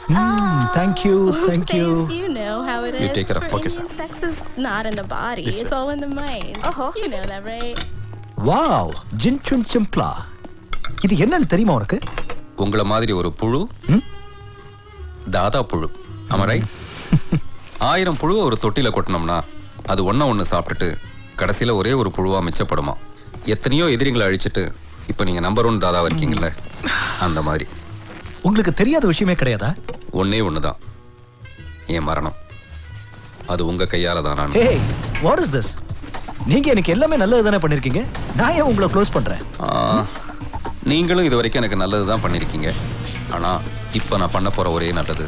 Thank you. You know how it is. You take care of okay, sir. Sex is not in the body. Yes, it's all in the mind. You know that, right? Wow, Jinchun Chimpla. இது என்னன்னு தெரியுமா உனக்கு? உங்கள மாதிரி ஒரு புழு தாதா புழு. Am I right? 1000 புழு ஒரு தொட்டில கொட்டணும்னா அது ஒண்ணு சாப்பிட்டுட்டு கடைசியில ஒரே ஒரு புழுவா மிச்சப்படுமா. எத்தனையோ எதிரிகளை அழிச்சிட்டு இப்போ நீங்க நம்பர் 1 தாதாவா இருக்கீங்கல்ல அந்த மாதிரி. உங்களுக்கு தெரியாத விஷயமே கிடையாதா? ஒண்ணுதான் என் மரணம். அது உங்க கையால தான். நான் Hey, what is this? நீங்க எனக்கு எல்லாமே நல்லது தானே பண்ணிருக்கீங்க. நான் ஏன் உங்களை க்ளோஸ் பண்றேன்? நீங்களும் இது வரைக்கும் எனக்கு நல்லது தான் பண்ணிருக்கீங்க. ஆனா இப்போ நான் பண்ண போற ஒரே நல்லது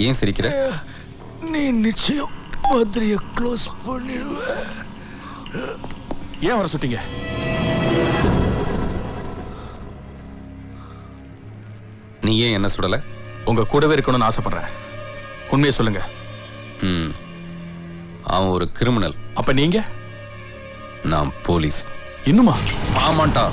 ஏன் சிரிக்கிற? நீ நிச்சயம் பத்ரிய க்ளோஸ் பண்ணிடுவ. ஏன் வர சுட்டீங்க? நீ ஏன் என்ன சுடல? உங்க கூடவே இருக்கணும்னு ஆசைப்படுறேன். உண்மையை சொல்லுங்க. அவன் ஒரு கிரிமினல். அப்ப நீங்க? நான் போலீஸ். இன்னுமா? ஆமாண்டா.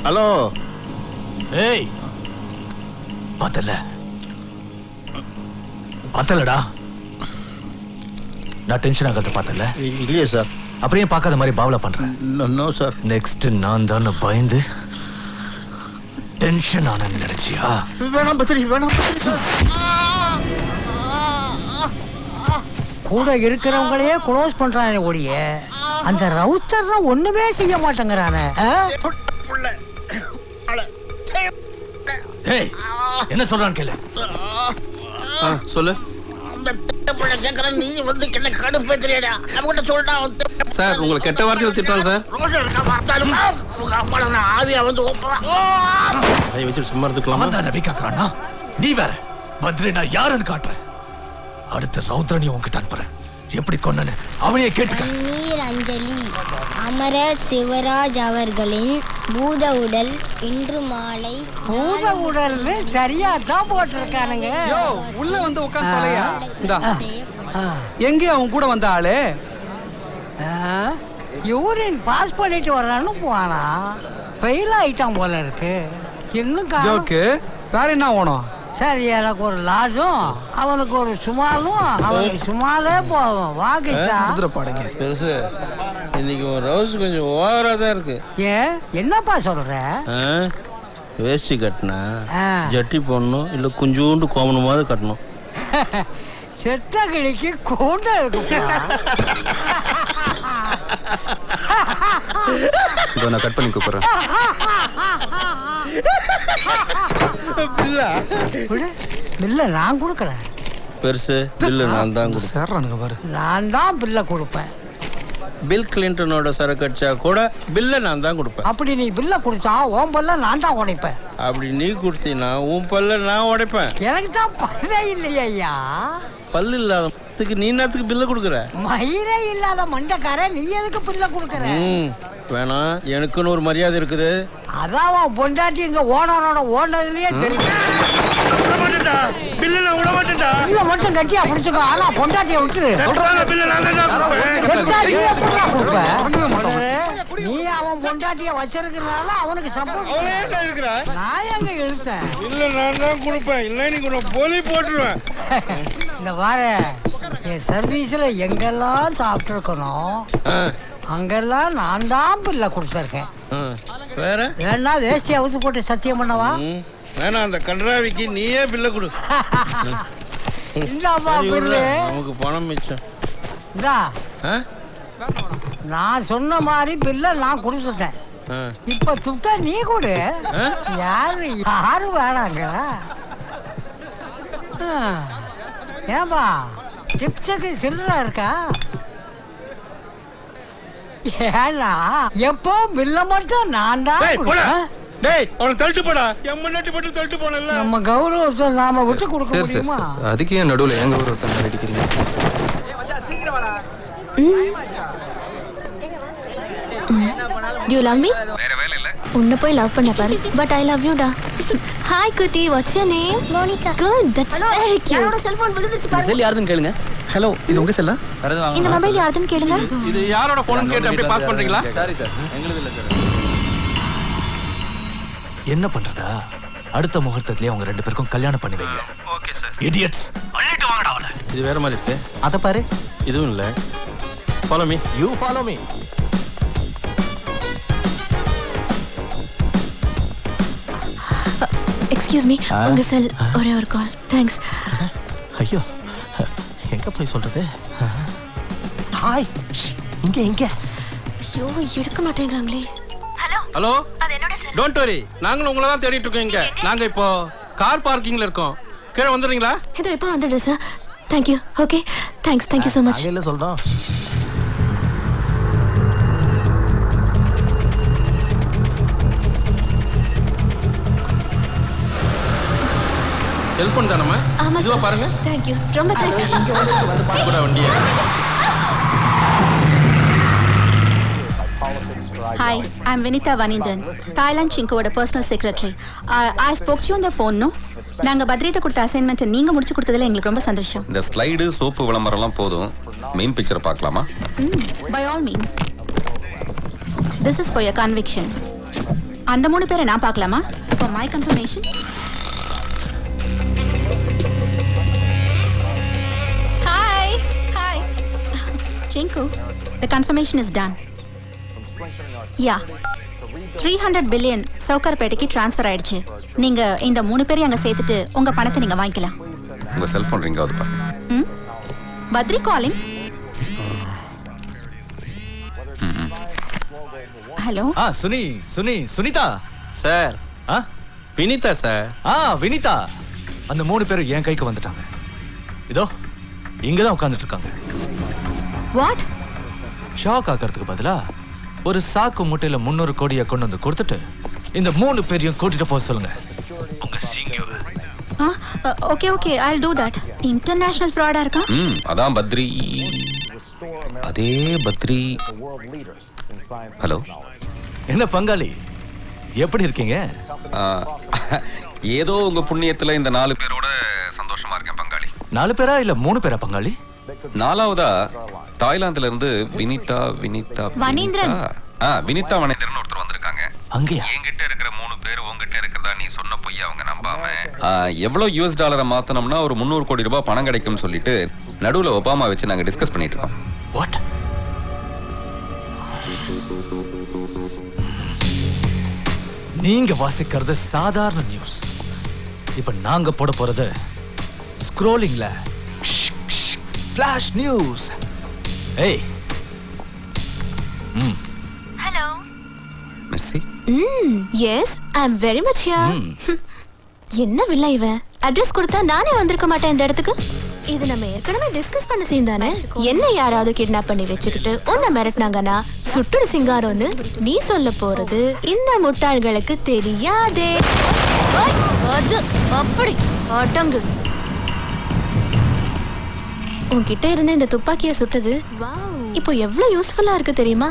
ஹலோ. ஏய், பார்த்தலடா. நான் டென்ஷன் ஆகாத பார்த்தல? இல்லையே சார். அப்படியே பார்க்காத மாதிரி பாவலா பண்றேன். No sir. நெக்ஸ்ட் நான் தான் பயந்து டென்ஷன் ஆன நினைச்சியா? வேணாம் பத்ரி, வேணாம். கூட இருக்கிறவங்களையே க்ளோஸ் பண்றானே ஒழிய அந்த ரவுத்தர் ஒண்ணுமே செய்ய மாட்டேங்கிறானே. என்ன சொல்றான்னு கேளு. சொல்லு நீ வந்து என்ன கடுப்பே தெரியாடா. அவங்கிட்ட சொல்லிட்டா சார் உங்களை கெட்ட வார்த்தையில் திட்டுறான் சார். ஆவியா வந்து வச்சு சும்மா இருந்துக்கலாமா? ரவி காக்குறானா? நீ வேற பத்ரி நான் யாருன்னு காட்டுறேன். அடுத்த ரவுத்ரனி உங்ககிட்ட அனுப்புறேன். எப்படி கொன்னனு அவனையே கேட்டுக்க. நீர் அஞ்சலி. அமரர் சிவராஜ் அவர்களின் பூத உடல் இன்று மாலை. பூத உடல் சரியா தான் போட்டிருக்கானுங்க. உள்ள வந்து உட்கார்ந்து தொலையா. எங்க அவன் கூட வந்த ஆளு? யூரின் பாஸ் பண்ணிட்டு வரான்னு போனா ஃபெயில் ஆயிட்டான் போல இருக்கு. இன்னும் ஜோக்கு வேற என்ன ஓணும்? சரி, எனக்கு ஒரு லாஜும் அவனுக்கு ஒரு சுமாலும். அவனுக்கு சுமாலே போதும். வாங்கிச்சா பாடுங்க. பெருசு இன்னைக்கு ஒரு ரோஸ் கொஞ்சம் ஓவரா தான் இருக்கு. ஏன் என்னப்பா சொல்ற? வேஷ்டி கட்டினா ஜட்டி போடணும், இல்ல கொஞ்சோண்டு கோமணமாவது கட்டணும். செத்த கிளிக்கு கூண்ட இருக்கு. நான் கட் பண்ணி கூப்பிடுறேன். பில்ல நான் கொடுக்கறேன். பெருசு பில்லு நான் தான் கொடுப்பேன். நான் தான் பில்ல கொடுப்பேன். பில் கிளின்டனோட சரக்கு அடிச்சா கூட பில்ல நான் தான் கொடுப்பேன். அப்படி நீ பில்ல குடிச்சா உன் பல்ல நான் தான் உடைப்பேன். அப்படி நீ கொடுத்தீங்கன்னா உன் பல்ல நான் உடைப்பேன். எனக்கு தான் பல்லே இல்லையா ஐயா? பல்லு இல்லாத நீ என்னத்துக்கு பில்ல கொடுக்குற? மயிரே இல்லாத மண்டக்கார நீ எதுக்கு பில்ல கொடுக்குற? வேணாம், எனக்குன்னு ஒரு மரியாதை இருக்குது. அதான் பொண்டாட்டி இங்க ஓனரோட ஓனதுலயே தெரியும். பில்ல மட்டும் கட்டியா பிடிச்சுக்கோ. ஆனா பொண்டாட்டியை விட்டு நீ அவன் பொண்டாட்டிய வச்சிருக்கிறதுனால அவனுக்கு சப்போர்ட். நான் எங்க இழுத்தேன்? இல்ல நான் தான் கொடுப்பேன். இல்ல நீ கூட போலி போட்டுருவேன். இந்த வார என் சர்வீஸ்ல எங்கெல்லாம் சாப்பிட்டு இருக்கணும் அங்கெல்லாம் நான் தான் பில்ல கொடுத்துருக்கேன். வேற வேணா வேஷ்டி அவுத்து போட்டு சத்தியம் பண்ணவா? வேணா அந்த கன்றாவிக்கு நீயே பில்ல கொடு. இந்தாப்பா பில்லு. நமக்கு பணம் மிச்சம். இந்தா நான் சொன்ன மாதிரி பில்ல நான் கொடுத்துட்டேன். இப்ப துட்டா நீ கொடு. யாரு வேணாங்களா? ஏன்பா டிப்ஸுக்கு சில்லற இருக்கா? ஏன்னா எப்போ பில்ல மட்டும் நான் தான் டேய் அவனை தள்ளிட்டு போடா. என் முன்னாடி போட்டு தள்ளிட்டு போனல. நம்ம கௌரவத்தை நாம விட்டு கொடுக்க சரி முடியுமா? சரி அதுக்கு ஏன் நடுவில் எங்க ஒரு ஒருத்தன் அடிக்கிறீங்க? You love me? உன்னை போய் லவ் பண்ண பாரு. But I love you டா. Hi குட்டி, what's your name? Monika. Good, that's very cute. என்னோட செல்போன் விழுந்துச்சு பாரு. செல் யாருன்னு கேளுங்க. ஹலோ இது உங்க செல்லா? இந்த மொபைல் யாருதுன்னு கேளுங்க. இது யாரோட போன் கேட்டு அப்படியே பாஸ் பண்றீங்களா? சரி சார் எங்களுது இல்ல சார். என்ன பண்றதா? அடுத்த முகூர்த்தத்திலே அவங்க ரெண்டு பேருக்கும் கல்யாணம் பண்ணி வைங்க. Okay sir. இடியட்ஸ். அள்ளிட்டு வாங்கடா அவளை. இது வேற மாதிரி இருக்கு. அத பாரு. இதுவும் இல்ல. Follow me. You follow me. Excuse me, உங்க செல் ஒரே ஒரு கால். Thanks. ஐயோ. எங்க போய் சொல்றது? ஹாய். இங்க இங்க. ஐயோ எடுக்க மாட்டேங்கறாங்களே. ஹலோ. அது என்னோட செல். Don't worry. நாங்களும் உங்களை தான் தேடிட்டு இருக்கோம் இங்க. நாங்க இப்போ கார் பார்க்கிங்ல இருக்கோம். கீழ வந்துறீங்களா? இதோ இப்போ வந்துடுறேன் sir. Thank you. Okay. Thanks. Thank you so much. நாங்க என்ன சொல்றோம்? செல்போன் தானமா? ஆமா இதுவா சார். பாருங்க. Thank you. ரொம்ப thanks. கூட வண்டியே. Hi, I'm Vinita Vanindran, Thailand Chinkovoda personal secretary. I spoke to you on the phone, no? நாங்க பத்ரிட்ட கொடுத்த அசைன்மெண்ட் நீங்க முடிச்சு கொடுத்ததுல எங்களுக்கு ரொம்ப சந்தோஷம். இந்த ஸ்லைடு சோப்பு விளம்பரம்லாம் போதும். மெயின் பிக்சரை பார்க்கலாமா? By all means. This is for your conviction. அந்த மூணு பேரை நான் பார்க்கலாமா? For my confirmation. Hi. Chinku, the confirmation is done. Yeah. 300 billion சவுகார்பேட்டைக்கு transfer ஆயிடுச்சு. நீங்க இந்த மூணு பேரையும் அங்க சேர்த்துட்டு உங்க பணத்தை நீங்க வாங்கிக்கலாம். உங்க செல்போன் ரிங் ஆகுது பாருங்க. Badri calling. Hello. Sunitha sir. Vinitha sir. Vinitha. அந்த மூணு பேரும் என் கைக்கு வந்துட்டாங்க. இதோ இங்க தான் உட்கார்ந்துட்டு இருக்காங்க. What? ஷாக் ஆகிறதுக்கு பதிலா ஒரு சாக்கு மூட்டையில 300 கோடியை கொண்டு வந்து கொடுத்துட்டு இந்த மூணு பேரையும் கூட்டிட்டு போக சொல்லுங்க. Okay I'll do that. International ஃப்ராடா இருக்கா? அதான் பத்ரி. அதே பத்ரி. ஹலோ. என்ன பங்காளி, எப்படி இருக்கீங்க? ஏதோ உங்க புண்ணியத்துல இந்த 4 பேரோட சந்தோஷமா இருக்கேன் பங்காளி. 4 பேரா இல்ல 3 பேரா பங்காளி? 4வதா தாய்லாந்துல இருந்து வினிதா வனீந்திரன். வினிதா வனீந்திரன் ஒருத்தர் வந்திருக்காங்க. அங்கயா? என்கிட்ட இருக்கிற 3 பேர் உங்ககிட்ட இருக்கிறதா நீ சொன்ன பொய்யா அவங்க நம்பாம எவ்வளவு யூஎஸ் டாலரை மாத்தணும்னா ஒரு 300 கோடி ரூபாய் பணம் கிடைக்கும்னு சொல்லிட்டு நடுவுல ஒபாமா வச்சு நாங்க டிஸ்கஸ் பண்ணிட்டு இருக்கோம். வாட்? நீங்க வாசிக்கிறது சாதாரண நியூஸ். இப்ப நாங்க போட போறது ஸ்க்ரோலிங்ல ஃபிளாஷ் நியூஸ். ஏய். Hello. Mercy. Yes, I'm very much here. என்ன வில்லை இவன்? அட்ரஸ் கொடுத்தா நானே வந்திருக்க மாட்டேன் இந்த இடத்துக்கு. இது நம்ம ஏற்கனவே டிஸ்கஸ் பண்ண சீன் தானே. என்ன யாராவது கிட்னாப் பண்ணி வச்சுக்கிட்டு உன்னை மிரட்டினாங்கன்னா சுட்டுடு சிங்காரம்னு நீ சொல்ல போறது இந்த முட்டாள்களுக்கு தெரியாதே. அது அப்படி அடங்கு. உன்கிட்ட இருந்த இந்த துப்பாக்கியை சுட்டது இப்போ எவ்வளவு யூஸ்ஃபுல்லா இருக்கு தெரியுமா?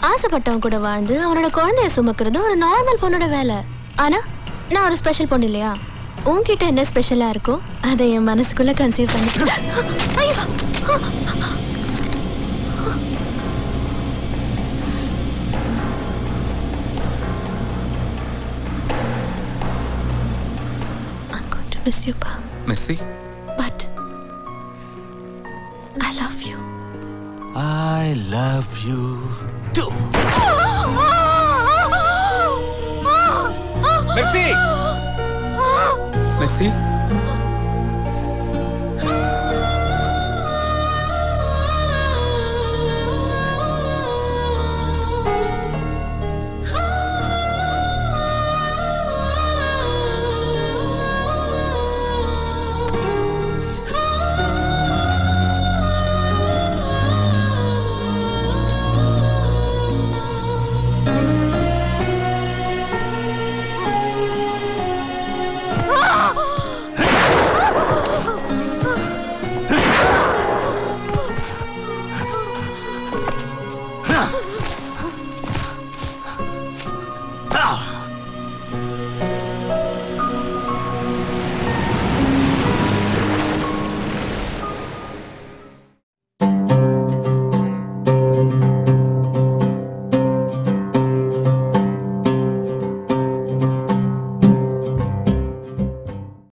ஆசைப்பட்டவன் கூட வாழ்ந்து அவனோட குழந்தைய சுமக்கிறது ஒரு நார்மல் பொண்ணோட வேலை. ஆனா நான் ஒரு ஸ்பெஷல் பொண்ணு இல்லையா? உன்கிட்ட என்ன ஸ்பெஷலா இருக்கோ அதை என் மனசுக்குள்ள கன்சீவ் பண்ணிட்டு I'm going to miss you, Pa. Mercy. But I love you. I love you too. Mercy. Mercy.